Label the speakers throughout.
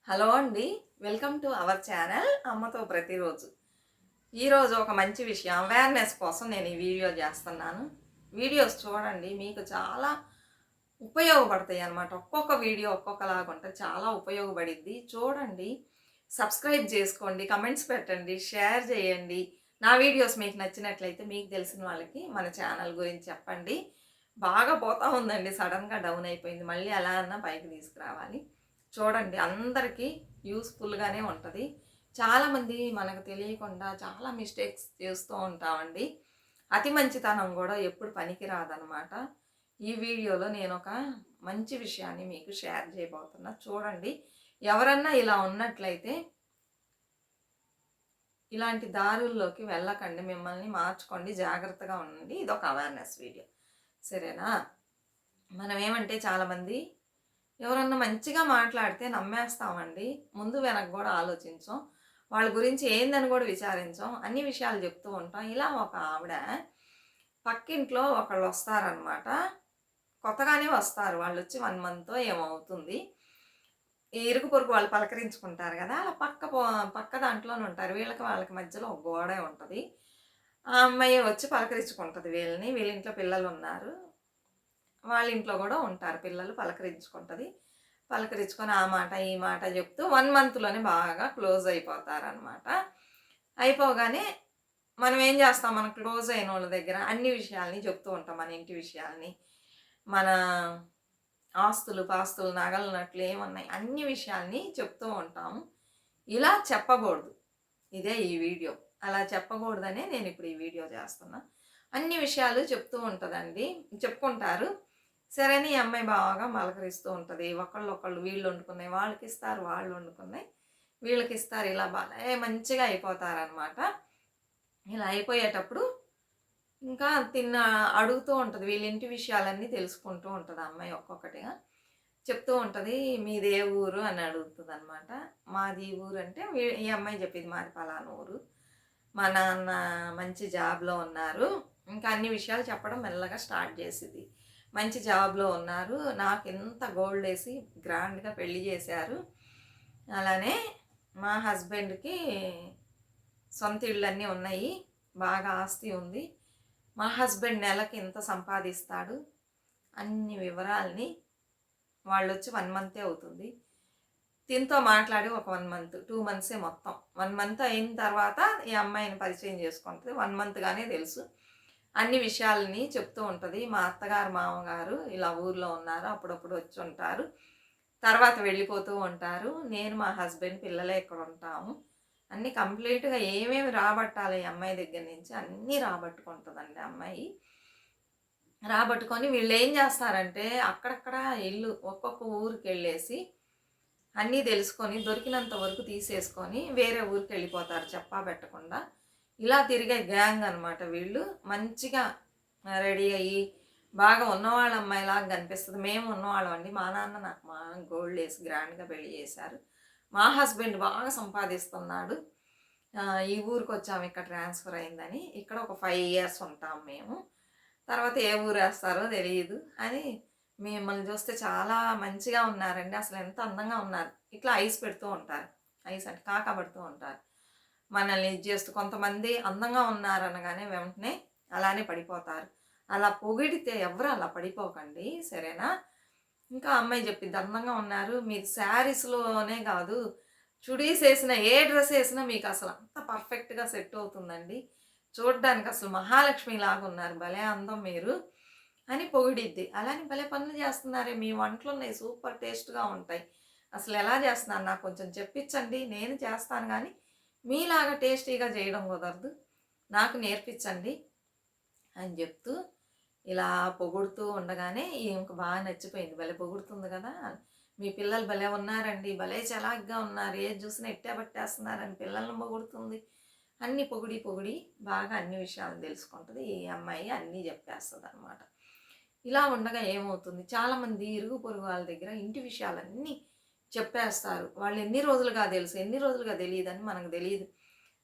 Speaker 1: Hello అండి. Welcome to our channel అమ్మతో ప్రతిరోజు. ఈరోజు ఒక మంచి విషయం అవేర్‌నెస్ కోసం నేను ఈ వీడియో చేస్తున్నాను. వీడియోస్ చూడండి, మీకు చాలా ఉపయోగపడతాయన్నమాట. ఒక్కొక్క వీడియో ఒక్కొక్కలాగా ఉంటది. చాలా ఉపయోగపడిద్ది. చూడండి, సబ్స్క్రైబ్ చేసుకోండి, కమెంట్స్ పెట్టండి, షేర్ చేయండి. నా వీడియోస్ మీకు నచ్చినట్లయితే మీకు తెలిసిన వాళ్ళకి మన ఛానల్ గురించి చెప్పండి. బాగా పోతా ఉందండి, సడన్‌గా డౌన్ అయిపోయింది. మళ్ళీ ఎలా అన్నా పైకి తీసుకురావాలి. చూడండి, అందరికీ యూస్‌ఫుల్‌గానే ఉంటది. చాలామంది మనకు తెలియకుండా చాలా మిస్టేక్స్ చేస్తూ ఉంటామండి. అతి మంచితనం గూడా ఎప్పుడు పనికిరాదనమాట. ఈ వీడియోలో నేనొక మంచి విషయాన్ని మీకు షేర్ చేయబోతున్నా. చూడండి, ఎవరన్నా ఇలా ఉన్నట్లయితే ఇలాంటి దారుల్లోకి వెళ్ళకండి. మిమ్మల్ని మార్చుకోండి. జాగ్రత్తగా ఉండండి. ఇదొక అవేర్‌నెస్ వీడియో. సరేనా? మనం ఏమంటే చాలామంది ఎవరన్నా మంచిగా మాట్లాడితే నమ్మేస్తామండి. ముందు వెనక గూడా ఆలోచించం. వాళ్ళ గురించి ఏందని గూడా విచారించం. అన్ని విషయాలు చెప్తూ ఉంటాం. ఇలా ఒక ఆవిడ పక్కింట్లో ఒకళ్ళొస్తారనమాట. కొత్తగానే వస్తారు. వాళ్ళొచ్చి 1 మంతో ఏమో అవుతుంది. ఈ ఇరుగు పొరుగు వాళ్ళు పలకరించుకుంటారు గదా! అలా పక్క దాంట్లోనే ఉంటారు. వీళ్ళకి వాళ్ళకి మధ్యలో ఒక గోడే ఉంటది. ఆ అమ్మాయి వచ్చి పలకరించుకుంటది వీళ్ళని. వీళ్ళ ఇంట్లో పిల్లలున్నారు. వాళ్ళ ఇంట్లో గూడా ఉంటారు పిల్లలు. పలకరించుకుంటది. పలకరించుకొని ఆ మాట, ఈ మాట చెప్తూ 1 మంత్‌లోనే బాగా క్లోజ్ అయిపోతారనమాట. అయిపోగానే మనం ఏం చేస్తాం, మన క్లోజ్ అయినోళ్ళ దగ్గర అన్ని విషయాల్ని చెప్తూ ఉంటాం. మన ఇంటి విషయాల్ని, మన ఆస్తులు, పాస్తులు, నగలు, నట్లు ఏమున్నాయి అన్ని విషయాల్ని చెప్తూ ఉంటాము. ఇలా చెప్పకూడదు. ఇదే ఈ వీడియో. అలా చెప్పకూడదనే నేనిప్పుడు ఈ వీడియో చేస్తున్నా. అన్ని విషయాలు చెప్తూ ఉంటదండి. చెప్పుకుంటారు. సరే అని ఈ అమ్మాయి బాగా పలకరిస్తూ ఉంటది. ఒకళ్ళొకళ్ళు వీళ్ళు వండుకున్నయి వాళ్ళకిస్తారు, వాళ్ళు వండుకున్నయి వీళ్ళకిస్తారు. ఇలా భలే మంచిగా అయిపోతారనమాట. ఇలా అయిపోయేటప్పుడు ఇంకా అడుగుతూ ఉంటది. వీళ్ళ ఇంటి విషయాలన్నీ తెలుసుకుంటూ ఉంటది ఆ అమ్మాయి ఒక్కొక్కటిగా. చెప్తూ ఉంటది. "మీదే ఊరు?" అని అడుగుతదనమాట. మాది ఊరంటే ఈ అమ్మాయి చెప్పిద్ది మాది పలానా ఊరు. మా నాన్న మంచి జాబ్‌లో ఉన్నారు. ఇంకా అన్ని విషయాలు చెప్పడం మెల్లగా స్టార్ట్ చేసిద్ది. మంచి జాబ్‌లో ఉన్నారు. నాకింత గోల్డేసి గ్రాండ్‌గా పెళ్లి చేశారు. అలానే మా హస్బెండ్‌కి సొంత ఇళ్ళన్నీ ఉన్నాయి. బాగా ఆస్తి ఉంది. మా హస్బెండ్ నెలకి ఇంత సంపాదిస్తాడు. అన్ని వివరాల్ని వాళ్ళొచ్చి 1 మంతే అవుతుంది. తినతో మాట్లాడి ఒక 1 మంత్, 2 మంత్సే మొత్తం. 1 మంత్ అయిన తర్వాత ఈ అమ్మాయిని పరిచయం చేసుకుంటది. 1 మంత్‌గానే తెలుసు. అన్ని విషయాలని చెప్తూ ఉంటది. మా అత్తగారు, మామగారు ఇలా ఊర్లో ఉన్నారు. అప్పుడప్పుడు వచ్చుంటారు. తర్వాత వెళ్ళిపోతూ ఉంటారు. నేను, మా హస్బెండ్, పిల్లలే ఇక్కడుంటాము. అన్నీ కంప్లీట్‌గా ఏమేమి రాబట్టాలి ఈ అమ్మాయి దగ్గర నుంచి అన్నీ రాబట్టుకుంటదండి ఆ అమ్మాయి. రాబట్టుకొని వీళ్ళేం చేస్తారంటే అక్కడక్కడ ఒక్కొక్క ఊరికెళ్ళేసి అన్నీ తెలుసుకొని దొరికినంత వరకు తీసేసుకొని వేరే ఊరికెళ్ళిపోతారు చెప్పా పెట్టకుండా. ఇలా తిరిగే గ్యాంగ్ అనమాట వీళ్ళు. మంచిగా రెడీ అయ్యి బాగా ఉన్నవాళ్ళ అమ్మాయిలాగా కనిపిస్తది. మేము ఉన్నవాళ్ళమండి. మా నాన్న నాకు గోల్డేసి గ్రాండ్‌గా పెళ్లి చేశారు. మా హస్బెండ్ బాగా సంపాదిస్తున్నాడు. ఈ ఊరికొచ్చాము ఇక్కడ ట్రాన్స్‌ఫర్ అయిందని. ఇక్కడ ఒక 5 ఇయర్స్ ఉంటాం మేము. తర్వాత ఏ ఊరేస్తారో తెలీదు అని మిమ్మల్ని చూస్తే చాలా మంచిగా ఉన్నారండి. అసలెంత అందంగా ఉన్నారు. ఇట్లా ఐస్ పెడుతూ ఉంటారు. ఐస్ అంటే కాకపడుతూ ఉంటారు. మనల్ని ఇది చేస్తూ కొంతమంది అందంగా ఉన్నారనగానే వెంటనే అలానే పడిపోతారు. అలా పొగిడితే ఎవ్వరు అలా పడిపోకండి. సరేనా? ఇంకా అమ్మాయి చెప్పింది అందంగా ఉన్నారు. మీరు శారీస్‌లోనే కాదు చుడీస్ ఏసినా ఏ డ్రెస్ ఏసినా మీకసలు అంత పర్ఫెక్ట్‌గా సెట్ అవుతుందండి. చూడ్డానికి అసలు మహాలక్ష్మిలాగా ఉన్నారు. భలే అందం మీరు అని పొగిడిద్ది. అలానే భలే పనులు చేస్తున్నారే మీ వంటలున్నాయి సూపర్ టేస్ట్‌గా ఉంటాయి. అసలెలా చేస్తున్నారు నాకు కొంచెం చెప్పించండి. నేను చేస్తాను గానీ మీలాగా టేస్టీగా చేయడం కుదరదు. నాకు నేర్పించండి అని చెప్తూ ఇలా పొగుడుతూ ఉండగానే ఈమెకు బాగా నచ్చిపోయింది. భలే పొగుడుతుంది కదా! మీ పిల్లలు భలే ఉన్నారండి. భలే చలాగ్గా ఉన్నారు. ఏది చూసినా ఇట్టే పట్టేస్తున్నారని పిల్లల్ని పొగుడుతుంది. అన్నీ పొగిడి పొగిడి బాగా అన్ని విషయాలను తెలుసుకుంటది. ఈ అమ్మాయి అన్నీ చెప్పేస్తదనమాట. ఇలా ఉండగా ఏమవుతుంది చాలామంది ఇరుగు పొరుగు వాళ్ళ దగ్గర ఇంటి విషయాలన్నీ చెప్పేస్తారు. వాళ్ళు ఎన్ని రోజులుగా తెలుసు, ఎన్ని రోజులుగా తెలీదని మనకు తెలీదు.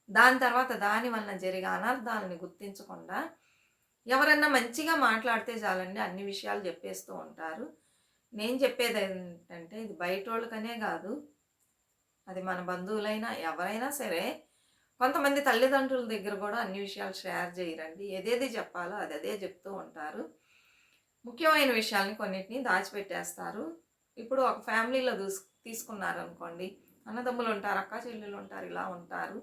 Speaker 1: దాని తర్వాత దాని వలన జరిగే అనర్థాలని గుర్తించకుండా ఎవరన్నా మంచిగా మాట్లాడితే చాలండి అన్ని విషయాలు చెప్పేస్తూ ఉంటారు. నేను చెప్పేదేంటంటే ఇది బయటోళ్ళకనే కాదు, అది మన బంధువులైనా ఎవరైనా సరే కొంతమంది తల్లిదండ్రుల దగ్గర కూడా అన్ని విషయాలు షేర్ చేయరండి. ఏదేది చెప్పాలో అదే చెప్తూ ఉంటారు. ముఖ్యమైన విషయాల్ని కొన్నిటిని దాచిపెట్టేస్తారు. ఇప్పుడు ఒక ఫ్యామిలీలో తీసుకున్నారనుకోండి, అన్నదమ్ములు ఉంటారు, అక్క చెల్లెలు ఉంటారు, ఇలా ఉంటారు.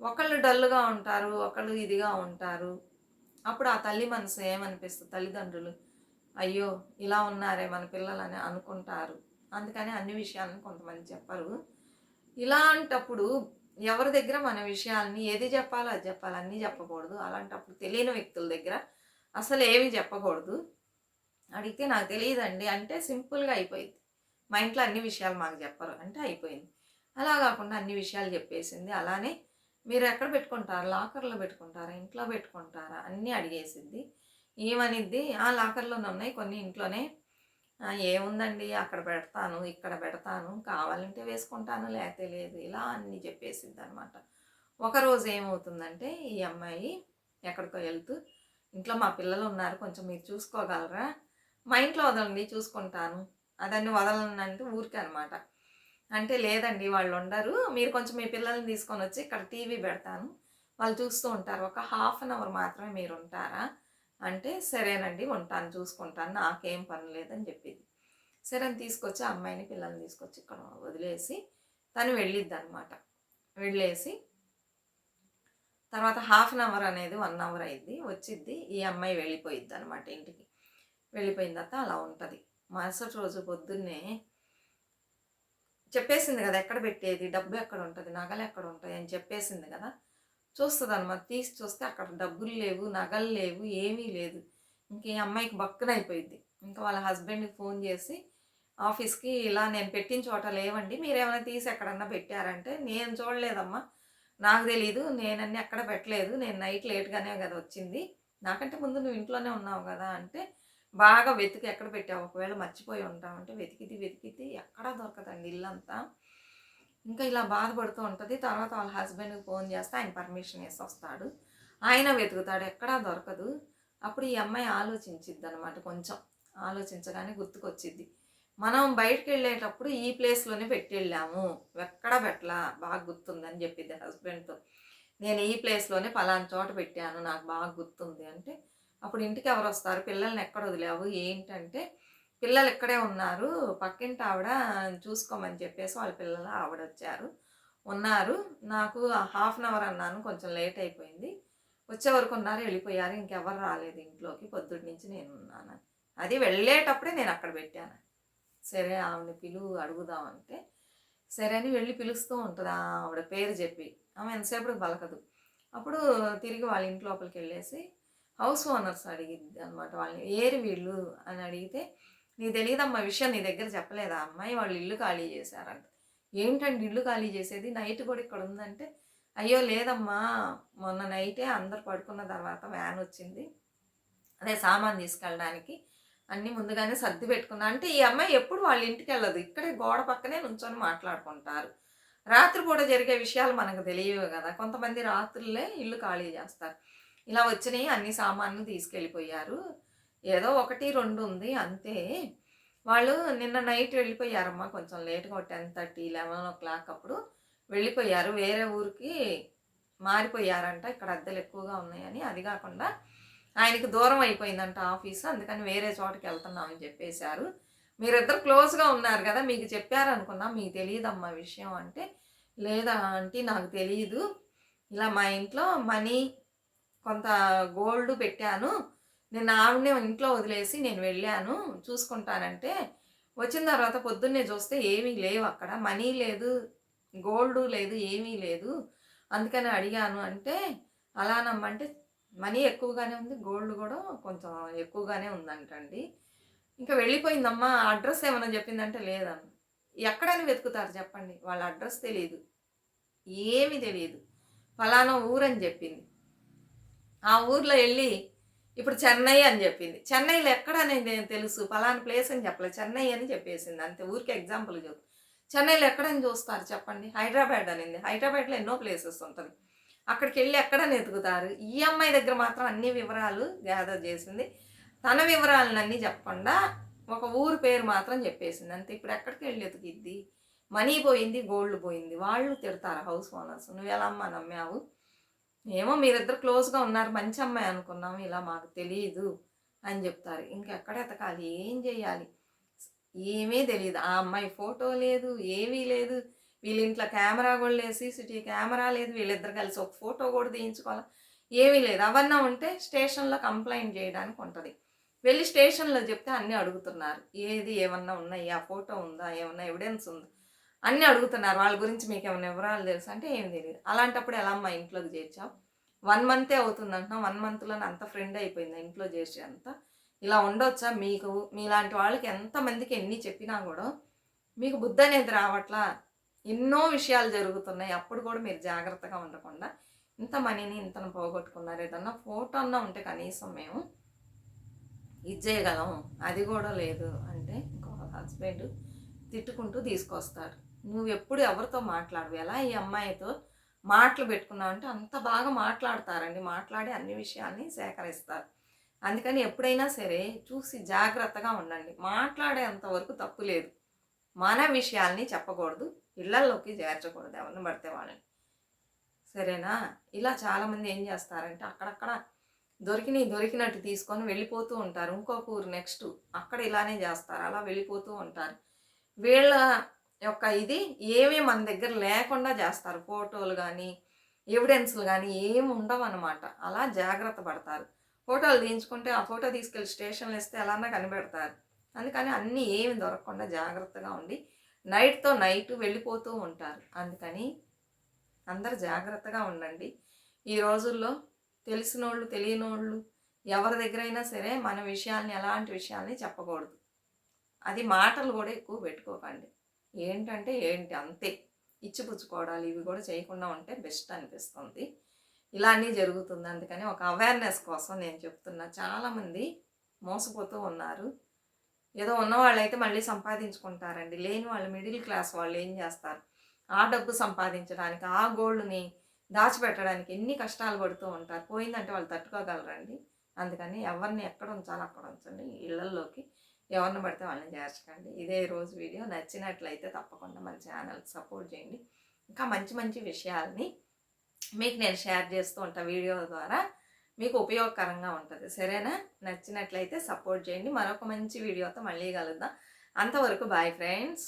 Speaker 1: ఒకళ్ళు డల్‌గా ఉంటారు, ఒకళ్ళు ఇదిగా ఉంటారు. అప్పుడు ఆ తల్లి మనసు ఏమనిపిస్తుంది, తల్లిదండ్రులు అయ్యో! ఇలా ఉన్నారే మన పిల్లలని అనుకుంటారు. అందుకని అన్ని విషయాలను కొంతమంది చెప్పరు. ఇలాంటప్పుడు ఎవరి దగ్గర మన విషయాల్ని ఏది చెప్పాలో అది చెప్పాలి. అన్నీ చెప్పకూడదు. అలాంటప్పుడు తెలియని వ్యక్తుల దగ్గర అసలు ఏమి చెప్పకూడదు. అడిగితే నాకు తెలీదండి అంటే సింపుల్‌గా అయిపోయిద్ది. మా ఇంట్లో అన్ని విషయాలు మాకు చెప్పరు అంటే అయిపోయింది. అలా కాకుండా అన్ని విషయాలు చెప్పేసింది. అలానే మీరు ఎక్కడ పెట్టుకుంటారు? లాకర్‌లో పెట్టుకుంటారా? ఇంట్లో పెట్టుకుంటారా? అన్నీ అడిగేసిద్ది. ఏమనిద్ది? ఆ! లాకర్‌లోనే ఉన్నాయి కొన్ని ఇంట్లోనే. ఏముందండి అక్కడ పెడతాను, ఇక్కడ పెడతాను, కావాలంటే వేసుకుంటాను లేతే లేదు. ఇలా అన్నీ చెప్పేసిద్దనమాట. ఒకరోజు ఏమవుతుందంటే ఈ అమ్మాయి ఎక్కడికో వెళ్తూ ఇంట్లో మా పిల్లలున్నారు కొంచెం మీరు చూసుకోగలరా? మా ఇంట్లో వదలండి చూసుకుంటాను. అదని వదలనంటే ఊరికనమాట. అంటే లేదండి వాళ్ళుండరు. మీరు కొంచెం మీ పిల్లల్ని తీసుకొనొచ్చి ఇక్కడ టీవీ పెడతాను. వాళ్ళు చూస్తూ ఉంటారు. ఒక హాఫ్ అన్ అవర్ మాత్రమే మీరుంటారా? అంటే సరేనండి ఉంటాను చూసుకుంటాను. నాకేం పని లేదని చెప్పిద్ది. సరే అని తీసుకొచ్చి ఆ అమ్మాయిని పిల్లల్ని తీసుకొచ్చి ఇక్కడ వదిలేసి తను వెళ్ళిద్దనమాట. వెళ్ళేసి తర్వాత హాఫ్ అన్ అవర్ అనేది 1 అవర్ అయిద్ది. వచ్చిద్ది. ఈ అమ్మాయి వెళ్ళిపోయిద్దనమాట ఇంటికి. వెళ్ళిపోయిన తర్వాత అలా ఉంటది. మరుసటి రోజు పొద్దున్నే చెప్పేసింది కదా! ఎక్కడ పెట్టేది, డబ్బు ఎక్కడుంటది, నగలెక్కడుంటాయి అని చెప్పేసింది కదా! చూస్తదనమాట. తీసి చూస్తే అక్కడ డబ్బులు లేవు, నగలు లేవు, ఏమీ లేదు. ఇంక ఈ అమ్మాయికి బక్కనయిపోయిద్ది. ఇంకా వాళ్ళ హస్బెండ్‌కి ఫోన్ చేసి ఆఫీస్‌కి ఇలా నేను పెట్టిన చోట లేవండి. మీరేమైనా తీసి ఎక్కడన్నా పెట్టారంటే, నేను చూడలేదమ్మా. నాకు తెలీదు. నేనన్నీ ఎక్కడ పెట్టలేదు. నేను నైట్ లేట్‌గానే కదా వచ్చింది. నాకంటే ముందు నువ్వు ఇంట్లోనే ఉన్నావు కదా! అంటే బాగా వెతికి ఎక్కడ పెట్టావు? ఒకవేళ మర్చిపోయి ఉంటావంటే వెతికిద్ది ఎక్కడా దొరకదండి ఇల్లంతా. ఇంకా ఇలా బాధపడుతూ ఉంటది. తర్వాత వాళ్ళ హస్బెండ్‌కి ఫోన్ చేస్తే ఆయన పర్మిషన్ ఇసొస్తాడు. ఆయన వెతుకుతాడు ఎక్కడా దొరకదు. అప్పుడు ఈ అమ్మాయి ఆలోచించిద్దనమాట కొంచెం. ఆలోచించగానే గుర్తుకొచ్చిద్ది. మనం బయటికెళ్ళేటప్పుడు ఈ ప్లేస్‌లోనే పెట్టెళ్ళాము. ఎక్కడా పెట్టలా. బాగా గుర్తుందని చెప్పిద్ది హస్బెండ్‌తో. నేను ఈ ప్లేస్‌లోనే పలానా చోట పెట్టాను. నాకు బాగా గుర్తుంది అంటే, అప్పుడు ఇంటికి ఎవరొస్తారు? పిల్లల్ని ఎక్కడ వదిలావు? ఏంటంటే, పిల్లలు ఇక్కడే ఉన్నారు. పక్కింటి ఆవిడ చూసుకోమని చెప్పేసి వాళ్ళ పిల్లలు ఆవిడొచ్చారు. ఉన్నారు. నాకు హాఫ్ అన్ అవర్ అన్నాను. కొంచెం లేట్ అయిపోయింది. వచ్చే వరకు ఉన్నారు. వెళ్ళిపోయారు. ఇంకెవరు రాలేదు ఇంట్లోకి. పొద్దుటి నుంచి నేనున్నానని. అది వెళ్ళేటప్పుడే నేనక్కడ పెట్టాను. సరే ఆవిడని అడుగుదామంటే, సరే అని వెళ్ళి పిలుస్తూ ఉంటది. ఆవిడ పేరు చెప్పి. ఆమె ఎంతసేపటికి పలకదు. అప్పుడు తిరిగి వాళ్ళ ఇంటి లోపలికెళ్ళేసి హౌస్ ఓనర్స్ అడిగిద్దనమాట వాళ్ళని. ఏరు వీళ్ళు అని అడిగితే, నీకు తెలీదమ్మా విషయం నీ దగ్గర చెప్పలేదా అమ్మాయి? వాళ్ళు ఇల్లు ఖాళీ చేశారంట. ఏంటండి ఇల్లు ఖాళీ చేసేది? నైట్ కూడా ఇక్కడ ఉందంటే, అయ్యో లేదమ్మా మొన్న నైటే అందరూ పడుకున్న తర్వాత వ్యానొచ్చింది. అదే సామాను తీసుకెళ్ళడానికి. అన్నీ ముందుగానే సర్ది పెట్టుకున్నా. అంటే ఈ అమ్మాయి ఎప్పుడు వాళ్ళ ఇంటికెళ్ళదు. ఇక్కడే గోడ పక్కనే నుంచొని మాట్లాడుకుంటారు. రాత్రిపూట జరిగే విషయాలు మనకు తెలియవు గదా! కొంతమంది రాత్రులే ఇల్లు ఖాళీ జేస్తారు. ఇలా వచ్చినియి అన్ని సామాన్లు తీసుకెళ్ళిపోయారు. ఏదో 1, 2 ఉంది అంతే. వాళ్ళు నిన్న నైట్ వెళ్ళిపోయారమ్మా కొంచెం లేట్‌గా ఒక 10:30, 11:00 అప్పుడు వెళ్ళిపోయారు. వేరే ఊరికి మారిపోయారంట. ఇక్కడ అద్దెలెక్కువగా ఉన్నాయని. అది గాకుండా ఆయనకి దూరం అయిపోయిందంట ఆఫీసు. అందుకని వేరే చోటకెళ్తున్నాం అని చెప్పేశారు. మీరిద్దరు క్లోజ్‌గా ఉన్నారు గదా! మీకు చెప్పారనుకున్నా. మీకు తెలీదమ్మా విషయం అంటే, లేదా ఆంటీ నాకు తెలీదు. ఇలా మా ఇంట్లో మనీ, కొంత గోల్డ్ పెట్టాను. నిన్న ఆవిడనే ఇంట్లో వదిలేసి నేను వెళ్ళాను చూసుకుంటానంటే, వచ్చిన తర్వాత పొద్దున్నే చూస్తే ఏమీ లేవక్కడ. మనీ లేదు, గోల్డు లేదు, ఏమీ లేదు. అందుకని అడిగాను అంటే, అలానమ్మా అంటే మనీ ఎక్కువగానే ఉంది. గోల్డ్ గూడా కొంచెం ఎక్కువగానే ఉందంటండి. ఇంక వెళ్ళిపోయిందమ్మా. అడ్రెస్ ఏమన్నా జెప్పిందంటే లేదన్న. ఎక్కడని వెతుకుతారు చెప్పండి? వాళ్ళ అడ్రెస్ తెలీదు. ఏమి తెలీదు. ఫలానా ఊరని జెప్పింది. ఆ ఊర్లో ఎళ్లి ఇప్పుడు చెన్నై అని జెప్పింది. చెన్నైలో ఎక్కడనేది తెలుసు. పలానా ప్లేస్ అని చెప్పలే. చెన్నై అని చెప్పేసింది. అంతే ఊరికే ఎగ్జాంపుల్ చెప్తున్నా. చెన్నైలో ఎక్కడని చూస్తారు చెప్పండి? హైదరాబాద్ అనింది. హైదరాబాద్‌లో ఎన్నో ప్లేసెస్ ఉంటది. అక్కడికెళ్ళి ఎక్కడని ఎతుకుతారు? ఈ అమ్మాయి దగ్గర మాత్రం అన్ని వివరాలు గ్యాదర్ జేసింది. తన వివరాలనన్నీ చెప్పకుండా ఒక ఊరు పేరు మాత్రం చెప్పేసింది. అంతే. ఇప్పుడు ఎక్కడికెళ్ళి ఎతికిద్ది? మనీ పోయింది, గోల్డ్ పోయింది. వాళ్ళు తిడతారు హౌస్ ఓనర్స్. "నువ్వెలా అమ్మా నమ్మావు? ఏమో మీరిద్దరు క్లోజ్‌గా ఉన్నారు. మంచి అమ్మాయి అనుకున్నాం. ఇలా మాకు తెలీదు" అని చెప్తారు. ఇంకెక్కడ ఎతకాలి? ఏం చేయాలి? ఏమీ తెలీదు. ఆ అమ్మాయి ఫోటో లేదు, ఏమీ లేదు. వీళ్ళ ఇంట్లో కెమెరా కూడా లేదు. సీసీటీవీ కెమెరా లేదు. వీళ్ళిద్దరు కలిసి ఒక ఫోటో కూడా తీయించుకోవాలా, ఏమీ లేదు. అవన్నా ఉంటే స్టేషన్‌లో కంప్లెయింట్ చేయడానికి ఉంటది. వెళ్ళి స్టేషన్‌లో చెప్తే అన్నీ అడుగుతున్నారు. ఏది ఏమన్నా ఉన్నాయా? ఫోటో ఉందా? ఏమన్నా ఎవిడెన్స్ ఉందా? అన్నీ అడుగుతున్నారు. వాళ్ళ గురించి మీకేమన్నా వివరాలు తెలుసా? అంటే ఏమి తెలీదు. అలాంటప్పుడు ఎలా అమ్మా ఇంట్లోకి చేర్చావు? 1 మంతే అవుతుందంటున్నావు. 1 మంత్‌లోనే అంత ఫ్రెండ్ అయిపోయిందా ఇంట్లో చేర్చే అంత? ఇలా ఉండొచ్చా? మీకు మీలాంటి వాళ్ళకి ఎంతమందికి ఎన్ని చెప్పినా కూడా మీకు బుద్ధనేది రావట్లా. ఎన్నో విషయాలు జరుగుతున్నాయి. అప్పుడు కూడా మీరు జాగ్రత్తగా ఉండకుండా ఇంత మనీని ఇంతను పోగొట్టుకున్నారు. ఏదన్నా ఫోటో అన్నా ఉంటే కనీసం మేము ఇది చేయగలం. అది కూడా లేదు అంటే ఇంకో హస్బెండ్ తిట్టుకుంటూ తీసుకొస్తాడు. నువ్వెప్పుడు ఎవరితో మాట్లాడవు. ఎలా ఈ అమ్మాయితో మాటలు పెట్టుకున్నావు అంటే అంత బాగా మాట్లాడతారండి. మాట్లాడి అన్ని విషయాల్ని సేకరిస్తారు. అందుకని ఎప్పుడైనా సరే చూసి జాగ్రత్తగా ఉండండి. మాట్లాడేంత వరకు తప్పు లేదు. మన విషయాల్ని చెప్పకూడదు. ఇళ్లల్లోకి చేర్చకూడదు ఎవరిని పడితే వాళ్ళని. సరేనా? ఇలా చాలామంది ఏం చేస్తారంటే అక్కడక్కడ దొరికినట్టు తీసుకొని వెళ్ళిపోతూ ఉంటారు. ఇంకొక ఊరు నెక్స్ట్ అక్కడ ఇలానే చేస్తారు. అలా వెళ్ళిపోతూ ఉంటారు. వీళ్ళ యొక్క ఇది ఏమీ మన దగ్గర లేకుండా చేస్తారు. ఫోటోలు గానీ, ఎవిడెన్స్‌లు గానీ ఏమి ఉండవనమాట. అలా జాగ్రత్త పడతారు. ఫోటోలు తీయించుకుంటే ఆ ఫోటో తీసుకెళ్ళి స్టేషన్‌లో ఇస్తే ఎలాన్నా కనిపెడతారు. అందుకని అన్నీ ఏమి దొరకకుండా జాగ్రత్తగా ఉండి నైట్‌తో నైట్ వెళ్ళిపోతూ ఉంటారు. అందుకని అందరూ జాగ్రత్తగా ఉండండి. ఈ రోజుల్లో తెలిసినోళ్ళు, తెలియనోళ్ళు ఎవరి దగ్గరైనా సరే మన విషయాల్ని ఎలాంటి విషయాల్ని చెప్పకూడదు. అది మాటలు కూడా ఎక్కువ పెట్టుకోకండి. ఏంటంటే ఏంటి అంతే. ఇచ్చిపుచ్చుకోవడాలు ఇవి కూడా చేయకుండా ఉంటే బెస్ట్ అనిపిస్తుంది. ఇలా అన్నీ జరుగుతుంది. అందుకని ఒక అవేర్‌నెస్ కోసం నేను చెప్తున్నా. చాలామంది మోసపోతూ ఉన్నారు. ఏదో ఉన్నవాళ్ళైతే మళ్ళీ సంపాదించుకుంటారండి. లేని వాళ్ళు మిడిల్ క్లాస్ వాళ్ళు ఏం చేస్తారు? ఆ డబ్బు సంపాదించడానికి, ఆ గోల్డ్‌ని దాచిపెట్టడానికి ఎన్ని కష్టాలు పడుతూ ఉంటారు. పోయిందంటే వాళ్ళు తట్టుకోగలరండి? అందుకని ఎవరిని ఎక్కడ ఉంచాలో అక్కడ ఉంచండి. ఇళ్లల్లోకి ఎవరిని పడితే వాళ్ళని చేర్చకండి. ఇదే ఈరోజు వీడియో. నచ్చినట్లయితే తప్పకుండా మన ఛానల్‌కి సపోర్ట్ చేయండి. ఇంకా మంచి మంచి విషయాల్ని మీకు నేను షేర్ చేస్తూ ఉంటా వీడియో ద్వారా. మీకు ఉపయోగకరంగా ఉంటుంది. సరేనా? నచ్చినట్లయితే సపోర్ట్ చేయండి. మరొక మంచి వీడియోతో మళ్ళీ కలుద్దాం. అంతవరకు బాయ్ ఫ్రెండ్స్.